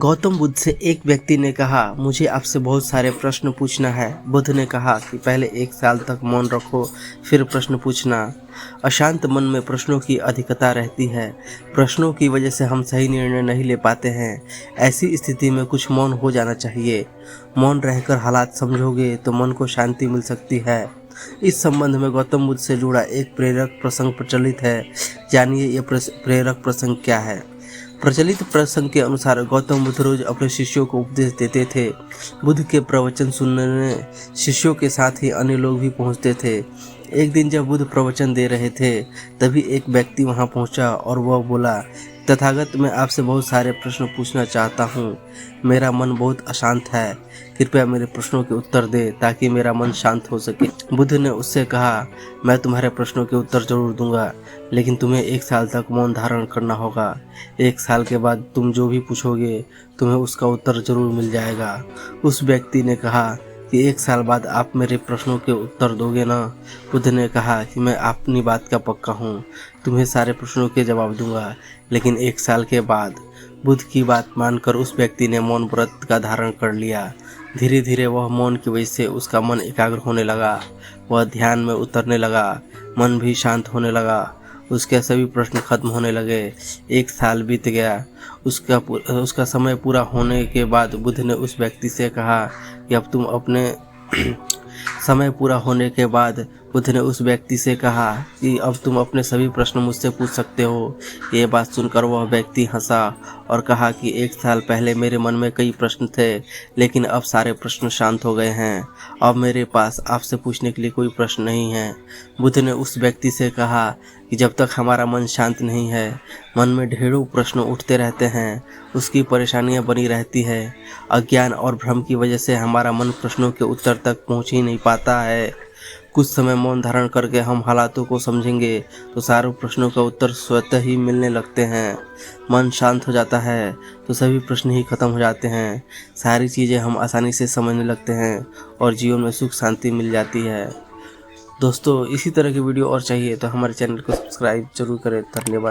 गौतम बुद्ध से एक व्यक्ति ने कहा, मुझे आपसे बहुत सारे प्रश्न पूछना है। बुद्ध ने कहा कि पहले 1 साल तक मौन रखो, फिर प्रश्न पूछना। अशांत मन में प्रश्नों की अधिकता रहती है। प्रश्नों की वजह से हम सही निर्णय नहीं ले पाते हैं। ऐसी स्थिति में कुछ मौन हो जाना चाहिए। मौन रहकर हालात समझोगे तो मन को शांति मिल सकती है। इस संबंध में गौतम बुद्ध से जुड़ा एक प्रेरक प्रसंग प्रचलित है। जानिए ये प्रेरक प्रसंग क्या है। प्रचलित प्रसंग के अनुसार गौतम बुद्ध रोज अपने शिष्यों को उपदेश देते थे। बुद्ध के प्रवचन सुनने शिष्यों के साथ ही अन्य लोग भी पहुंचते थे। एक दिन जब बुद्ध प्रवचन दे रहे थे, तभी एक व्यक्ति वहां पहुंचा और वह बोला, तथागत, मैं आपसे बहुत सारे प्रश्न पूछना चाहता हूँ। मेरा मन बहुत अशांत है। कृपया मेरे प्रश्नों के उत्तर दे ताकि मेरा मन शांत हो सके। बुद्ध ने उससे कहा, मैं तुम्हारे प्रश्नों के उत्तर जरूर दूंगा, लेकिन तुम्हें 1 साल तक मौन धारण करना होगा। 1 साल के बाद तुम जो भी पूछोगे तुम्हें उसका उत्तर जरूर मिल जाएगा। उस व्यक्ति ने कहा कि 1 साल बाद आप मेरे प्रश्नों के उत्तर दोगे ना? बुद्ध ने कहा कि मैं अपनी बात का पक्का हूँ, तुम्हें सारे प्रश्नों के जवाब दूंगा, लेकिन 1 साल के बाद। बुद्ध की बात मानकर उस व्यक्ति ने मौन व्रत का धारण कर लिया। धीरे धीरे वह मौन की वजह से उसका मन एकाग्र होने लगा। वह ध्यान में उतरने लगा, मन भी शांत होने लगा। उसके सभी प्रश्न खत्म होने लगे। 1 साल बीत गया। उसका समय पूरा होने के बाद बुद्ध ने उस व्यक्ति से कहा कि अब तुम अपने समय पूरा होने के बाद बुद्ध ने उस व्यक्ति से कहा कि अब तुम अपने सभी प्रश्न मुझसे पूछ सकते हो। ये बात सुनकर वह व्यक्ति हंसा और कहा कि 1 साल पहले मेरे मन में कई प्रश्न थे, लेकिन अब सारे प्रश्न शांत हो गए हैं। अब मेरे पास आपसे पूछने के लिए कोई प्रश्न नहीं है। बुद्ध ने उस व्यक्ति से कहा कि जब तक हमारा मन शांत नहीं है, मन में ढेरों प्रश्न उठते रहते हैं, उसकी परेशानियां बनी रहती है। अज्ञान और भ्रम की वजह से हमारा मन प्रश्नों के उत्तर तक पहुंच ही नहीं पाता है। कुछ समय मौन धारण करके हम हालातों को समझेंगे तो सारे प्रश्नों का उत्तर स्वतः ही मिलने लगते हैं। मन शांत हो जाता है तो सभी प्रश्न ही खत्म हो जाते हैं। सारी चीज़ें हम आसानी से समझने लगते हैं और जीवन में सुख शांति मिल जाती है। दोस्तों, इसी तरह की वीडियो और चाहिए तो हमारे चैनल को सब्सक्राइब जरूर करें। धन्यवाद।